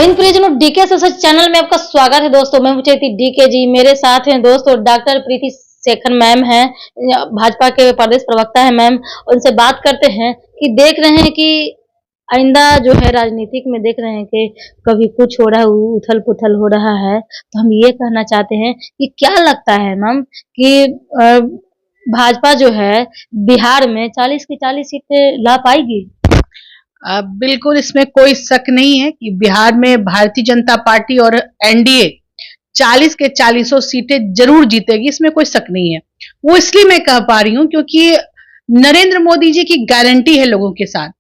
जय हिंद प्रियजनों, डीके सच चैनल में आपका स्वागत है। दोस्तों मैं चैती डीके जी, मेरे साथ हैं दोस्तों डॉक्टर प्रीति शेखर मैम हैं, भाजपा के प्रदेश प्रवक्ता है मैम। उनसे बात करते हैं कि देख रहे हैं कि आइंदा जो है राजनीतिक में देख रहे हैं कि कभी कुछ हो रहा है, उथल पुथल हो रहा है। तो हम ये कहना चाहते हैं कि क्या लगता है मैम कि भाजपा जो है बिहार में 40 की 40 सीटें ला पाएगी? बिल्कुल इसमें कोई शक नहीं है कि बिहार में भारतीय जनता पार्टी और एनडीए 40 के 40 सीटें जरूर जीतेगी, इसमें कोई शक नहीं है। वो इसलिए मैं कह पा रही हूं क्योंकि नरेंद्र मोदी जी की गारंटी है लोगों के साथ।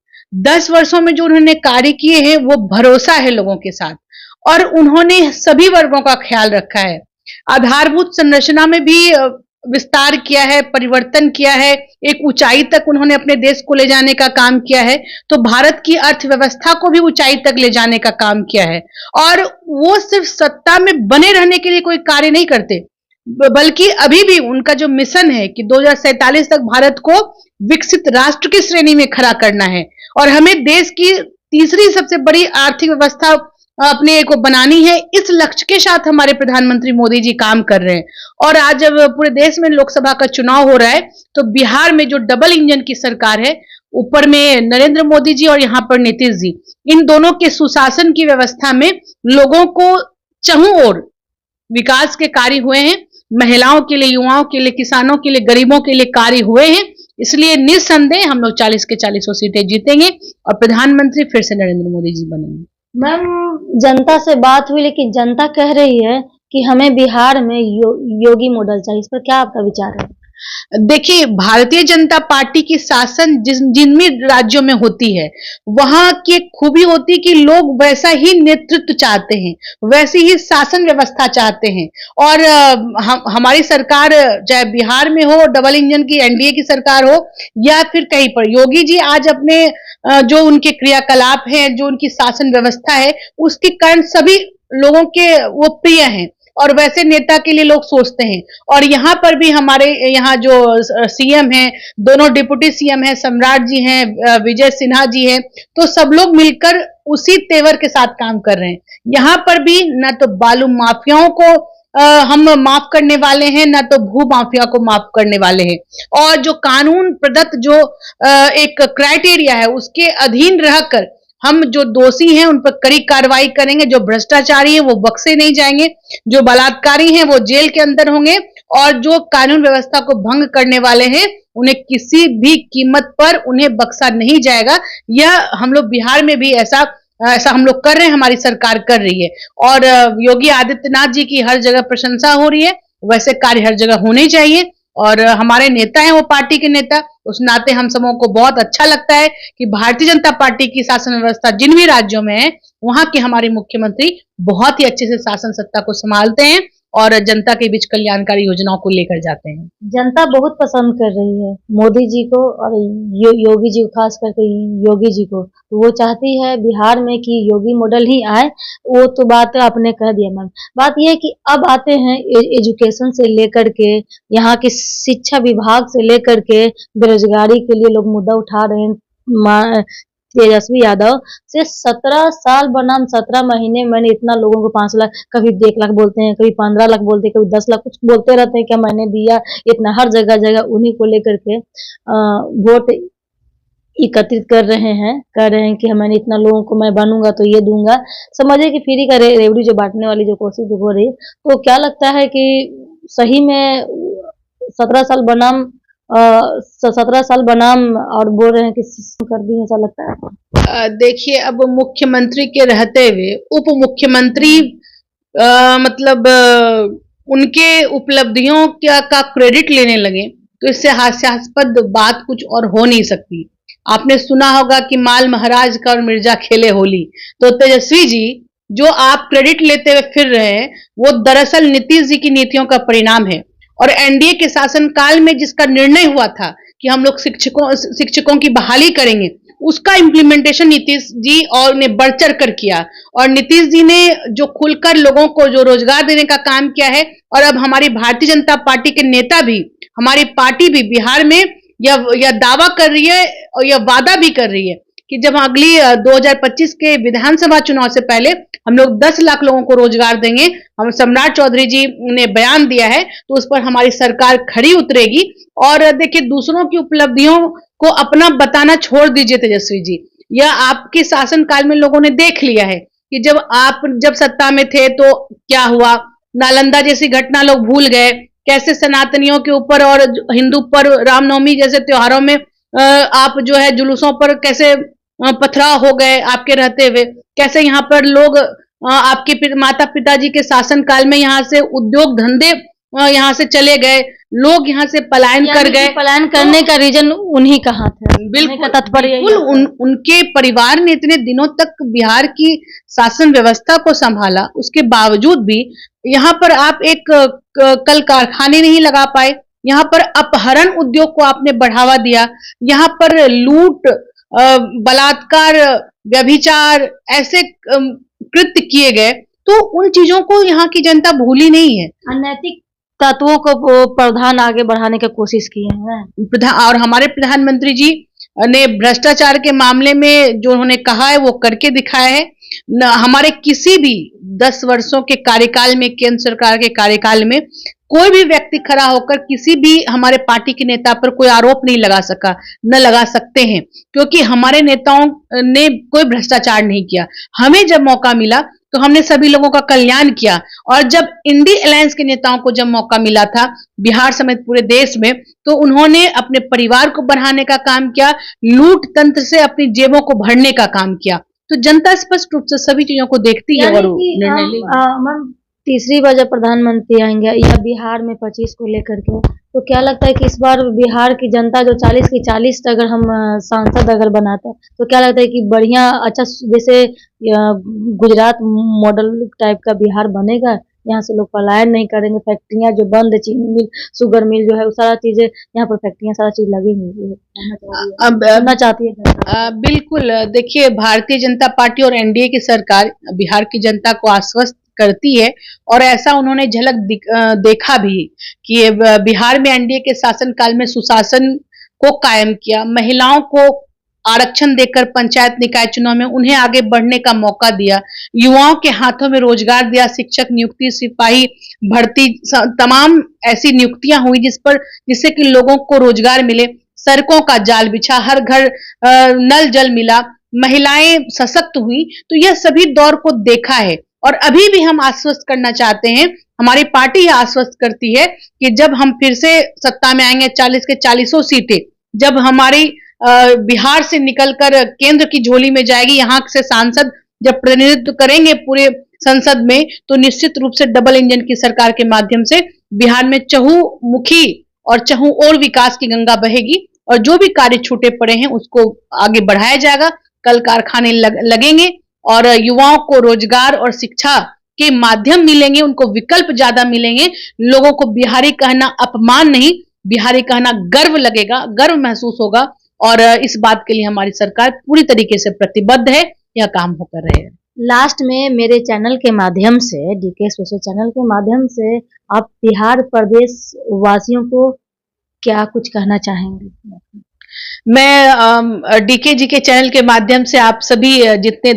10 वर्षों में जो उन्होंने कार्य किए हैं वो भरोसा है लोगों के साथ, और उन्होंने सभी वर्गों का ख्याल रखा है। आधारभूत संरचना में भी विस्तार किया है, परिवर्तन किया है, एक ऊंचाई तक उन्होंने अपने देश को ले जाने का काम किया है। तो भारत की अर्थव्यवस्था को भी ऊंचाई तक ले जाने का काम किया है। और वो सिर्फ सत्ता में बने रहने के लिए कोई कार्य नहीं करते, बल्कि अभी भी उनका जो मिशन है कि 2047 तक भारत को विकसित राष्ट्र की श्रेणी में खड़ा करना है और हमें देश की तीसरी सबसे बड़ी आर्थिक व्यवस्था अपने को बनानी है। इस लक्ष्य के साथ हमारे प्रधानमंत्री मोदी जी काम कर रहे हैं। और आज जब पूरे देश में लोकसभा का चुनाव हो रहा है तो बिहार में जो डबल इंजन की सरकार है, ऊपर में नरेंद्र मोदी जी और यहाँ पर नीतीश जी, इन दोनों के सुशासन की व्यवस्था में लोगों को चहुं ओर विकास के कार्य हुए हैं। महिलाओं के लिए, युवाओं के लिए, किसानों के लिए, गरीबों के लिए कार्य हुए हैं। इसलिए निस्संदेह हम लोग 40 के 40 सीटें जीतेंगे और प्रधानमंत्री फिर से नरेंद्र मोदी जी बनेंगे। मैम, जनता से बात हुई लेकिन जनता कह रही है कि हमें बिहार में योगी मॉडल चाहिए। इस पर क्या आपका विचार है? देखिए, भारतीय जनता पार्टी की शासन जिन भी राज्यों में होती है वहां की खूबी होती है कि लोग वैसा ही नेतृत्व चाहते हैं, वैसी ही शासन व्यवस्था चाहते हैं। और हमारी सरकार चाहे बिहार में हो, डबल इंजन की एनडीए की सरकार हो या फिर कहीं पर, योगी जी आज अपने जो उनके क्रियाकलाप हैं, जो उनकी शासन व्यवस्था है, उसके कारण सभी लोगों के वो प्रिय हैं और वैसे नेता के लिए लोग सोचते हैं। और यहाँ पर भी हमारे यहाँ जो सीएम हैं, दोनों डिप्टी सीएम हैं, सम्राट जी हैं, विजय सिन्हा जी हैं, तो सब लोग मिलकर उसी तेवर के साथ काम कर रहे हैं। यहाँ पर भी न तो बालू माफियाओं को हम माफ करने वाले हैं, न तो भू माफिया को माफ करने वाले हैं। और जो कानून प्रदत्त जो एक क्राइटेरिया है उसके अधीन रहकर हम जो दोषी हैं उन पर कड़ी कार्रवाई करेंगे। जो भ्रष्टाचारी है वो बख्शे नहीं जाएंगे, जो बलात्कारी हैं वो जेल के अंदर होंगे, और जो कानून व्यवस्था को भंग करने वाले हैं उन्हें किसी भी कीमत पर उन्हें बख्शा नहीं जाएगा। यह हम लोग बिहार में भी ऐसा हम लोग कर रहे हैं, हमारी सरकार कर रही है। और योगी आदित्यनाथ जी की हर जगह प्रशंसा हो रही है, वैसे कार्य हर जगह होने चाहिए। और हमारे नेता हैं वो पार्टी के नेता, उस नाते हम सबों को बहुत अच्छा लगता है कि भारतीय जनता पार्टी की शासन व्यवस्था जिन भी राज्यों में है वहां के हमारे मुख्यमंत्री बहुत ही अच्छे से शासन सत्ता को संभालते हैं और जनता के बीच कल्याणकारी योजनाओं को लेकर जाते हैं। जनता बहुत पसंद कर रही है मोदी जी को और योगी जी को, खास करके योगी जी को। तो वो चाहती है बिहार में कि योगी मॉडल ही आए। वो तो बात आपने कह दिया मैम। बात यह है कि अब आते हैं एजुकेशन से लेकर के, यहाँ की शिक्षा विभाग से लेकर के बेरोजगारी के लिए लोग मुद्दा उठा रहे हैं। तेजस्वी यादव से 17 साल बनाम 17 महीने मैंने इतना लोगों को 5 लाख, कभी 1 लाख बोलते हैं, कभी 15 लाख बोलते हैं, कभी 10 लाख, कुछ बोलते रहते हैं क्या मैंने दिया इतना। हर जगह जगह उन्हीं को लेकर के वोट एकत्रित कर रहे हैं, कह रहे हैं कि मैंने इतना लोगों को मैं बनूंगा तो ये दूंगा। समझिए कि फ्री का रेवड़ी जो बांटने वाली जो कोशिश हो रही है। तो क्या लगता है कि सही में 17 साल बनाम 17 साल बनाम और बोल रहे हैं कि कर दी, ऐसा लगता है? देखिए, अब मुख्यमंत्री के रहते हुए उप मुख्यमंत्री मतलब उनके उपलब्धियों का क्रेडिट लेने लगे तो इससे हास्यास्पद बात कुछ और हो नहीं सकती। आपने सुना होगा कि माल महाराज का और मिर्जा खेले होली। तो तेजस्वी जी जो आप क्रेडिट लेते हुए फिर रहे हैं वो दरअसल नीतीश जी की नीतियों का परिणाम है। और एनडीए के शासनकाल में जिसका निर्णय हुआ था कि हम लोग शिक्षकों की बहाली करेंगे, उसका इम्प्लीमेंटेशन नीतीश जी और ने बढ़ चढ़ कर किया। और नीतीश जी ने जो खुलकर लोगों को जो रोजगार देने का काम किया है, और अब हमारी भारतीय जनता पार्टी के नेता भी, हमारी पार्टी भी बिहार में यह दावा कर रही है और यह वादा भी कर रही है कि जब अगली 2025 के विधानसभा चुनाव से पहले हम लोग 10 लाख लोगों को रोजगार देंगे, हम सम्राट चौधरी जी ने बयान दिया है, तो उस पर हमारी सरकार खरी उतरेगी। और देखिए, दूसरों की उपलब्धियों को अपना बताना छोड़ दीजिए तेजस्वी जी, यह आपके शासन काल में लोगों ने देख लिया है कि जब सत्ता में थे तो क्या हुआ। नालंदा जैसी घटना लोग भूल गए, कैसे सनातनियों के ऊपर और हिंदू पर रामनवमी जैसे त्योहारों में आप जो है जुलूसों पर कैसे पथराव हो गए आपके रहते हुए, कैसे यहाँ पर लोग आपके माता पिताजी के शासन काल में यहाँ से उद्योग धंधे यहाँ से चले गए, लोग यहाँ से पलायन कर गए। पलायन करने का रीजन उन्हीं का हाथ है, बिल्कुल तात्पर्य उनके परिवार ने इतने दिनों तक बिहार की शासन व्यवस्था को संभाला, उसके बावजूद भी यहाँ पर आप एक कल कारखाने नहीं लगा पाए, यहाँ पर अपहरण उद्योग को आपने बढ़ावा दिया, यहाँ पर लूट, बलात्कार, व्यभिचार ऐसे कृत्य किए गए, तो उन चीजों को यहाँ की जनता भूली नहीं है। अनैतिक तत्वों को प्रधान आगे बढ़ाने की कोशिश किए हैं और हमारे प्रधानमंत्री जी ने भ्रष्टाचार के मामले में जो उन्होंने कहा है वो करके दिखाया है। हमारे किसी भी 10 वर्षों के कार्यकाल में, केंद्र सरकार के कार्यकाल में कोई भी व्यक्ति खड़ा होकर किसी भी हमारे पार्टी के नेता पर कोई आरोप नहीं लगा सका, न लगा सकते हैं, क्योंकि हमारे नेताओं ने कोई भ्रष्टाचार नहीं किया। हमें जब मौका मिला तो हमने सभी लोगों का कल्याण किया, और जब इंडी अलायंस के नेताओं को जब मौका मिला था बिहार समेत पूरे देश में, तो उन्होंने अपने परिवार को बढ़ाने का काम किया, लूट तंत्र से अपनी जेबों को भरने का काम किया। तो जनता स्पष्ट रूप से सभी चीजों को देखती है और निर्णय लेगी। तीसरी बार जब प्रधानमंत्री आएंगे या बिहार में 25 को लेकर के, तो क्या लगता है कि इस बार बिहार की जनता जो 40 की 40 अगर हम सांसद अगर बनाते हैं, तो क्या लगता है कि बढ़िया अच्छा जैसे गुजरात मॉडल टाइप का बिहार बनेगा, यहाँ से लोग पलायन नहीं करेंगे, फैक्ट्रियां जो बंद, चीनी मिल, शुगर मिल जो है वो सारा चीजें यहाँ पर फैक्ट्रियां सारा चीज लगेंगी, करना चाहती है बिल्कुल। देखिए, भारतीय जनता पार्टी और एनडीए की सरकार बिहार की जनता को आश्वस्त करती है, और ऐसा उन्होंने झलक देखा भी कि बिहार में एनडीए के शासनकाल में सुशासन को कायम किया, महिलाओं को आरक्षण देकर पंचायत निकाय चुनाव में उन्हें आगे बढ़ने का मौका दिया, युवाओं के हाथों में रोजगार दिया, शिक्षक नियुक्ति, सिपाही भर्ती, तमाम ऐसी नियुक्तियां हुई जिससे कि लोगों को रोजगार मिले, सड़कों का जाल बिछा, हर घर नल जल मिला, महिलाएं सशक्त हुई। तो यह सभी दौर को देखा है, और अभी भी हम आश्वस्त करना चाहते हैं, हमारी पार्टी यह आश्वस्त करती है कि जब हम फिर से सत्ता में आएंगे, 40 के 40 सीटें जब हमारी बिहार से निकलकर केंद्र की झोली में जाएगी, यहाँ से सांसद जब प्रतिनिधित्व करेंगे पूरे संसद में, तो निश्चित रूप से डबल इंजन की सरकार के माध्यम से बिहार में चहुमुखी और चहुं ओर विकास की गंगा बहेगी, और जो भी कार्य छूटे पड़े हैं उसको आगे बढ़ाया जाएगा, कल कारखाने लगेंगे, और युवाओं को रोजगार और शिक्षा के माध्यम मिलेंगे, उनको विकल्प ज्यादा मिलेंगे, लोगों को बिहारी कहना अपमान नहीं, बिहारी कहना गर्व लगेगा, गर्व महसूस होगा, और इस बात के लिए हमारी सरकार पूरी तरीके से प्रतिबद्ध है, यह काम हो कर रहे हैं। लास्ट में मेरे चैनल के माध्यम से, डीके स्पेशल चैनल के माध्यम से, आप बिहार प्रदेश वासियों को क्या कुछ कहना चाहेंगे? मैं डीके जी के चैनल के माध्यम से आप सभी जितने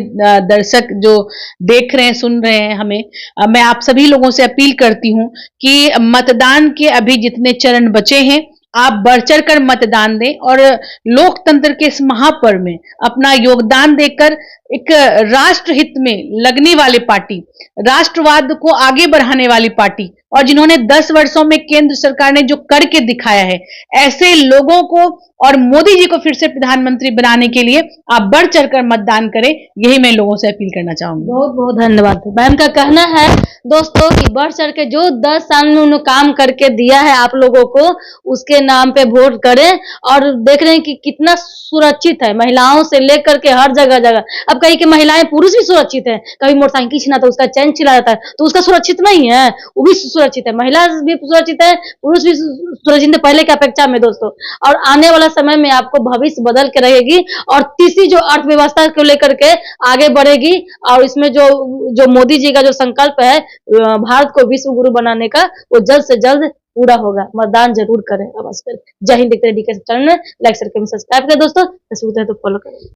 दर्शक जो देख रहे हैं, सुन रहे हैं हमें, मैं आप सभी लोगों से अपील करती हूं कि मतदान के अभी जितने चरण बचे हैं, आप बढ़ चढ़ कर मतदान दें, और लोकतंत्र के इस महापर्व में अपना योगदान देकर एक राष्ट्र हित में लगने वाली पार्टी, राष्ट्रवाद को आगे बढ़ाने वाली पार्टी, और जिन्होंने 10 वर्षों में केंद्र सरकार ने जो करके दिखाया है, ऐसे लोगों को और मोदी जी को फिर से प्रधानमंत्री बनाने के लिए आप बढ़ चढ़कर मतदान करें, यही मैं लोगों से अपील करना चाहूंगी। बहुत बहुत धन्यवाद। मैम का कहना है दोस्तों कि बढ़ चढ़ के जो 10 साल में उन्होंने काम करके दिया है आप लोगों को, उसके नाम पे वोट करें, और देख रहे हैं कि कितना सुरक्षित है, महिलाओं से लेकर के हर जगह जगह। अब कहीं की महिलाएं, पुरुष भी सुरक्षित है, कभी मोटरसाइकिल छीना तो उसका चैन छिला जाता है, तो उसका सुरक्षित नहीं है, वो भी सुरक्षित है, महिला भी सुरक्षित है, पुरुष भी सुरक्षित है पहले की अपेक्षा में दोस्तों। और आने वाला समय में आपको भविष्य बदल के रहेगी, और तीसरी जो अर्थव्यवस्था को लेकर के आगे बढ़ेगी, और इसमें जो मोदी जी का जो संकल्प है भारत को विश्व गुरु बनाने का, वो जल्द से जल्द पूरा होगा। मतदान जरूर करें। नमस्कार, जय Hind. DK channel like share करें, सब्सक्राइब करें दोस्तों, फेसबुक है तो फॉलो करें।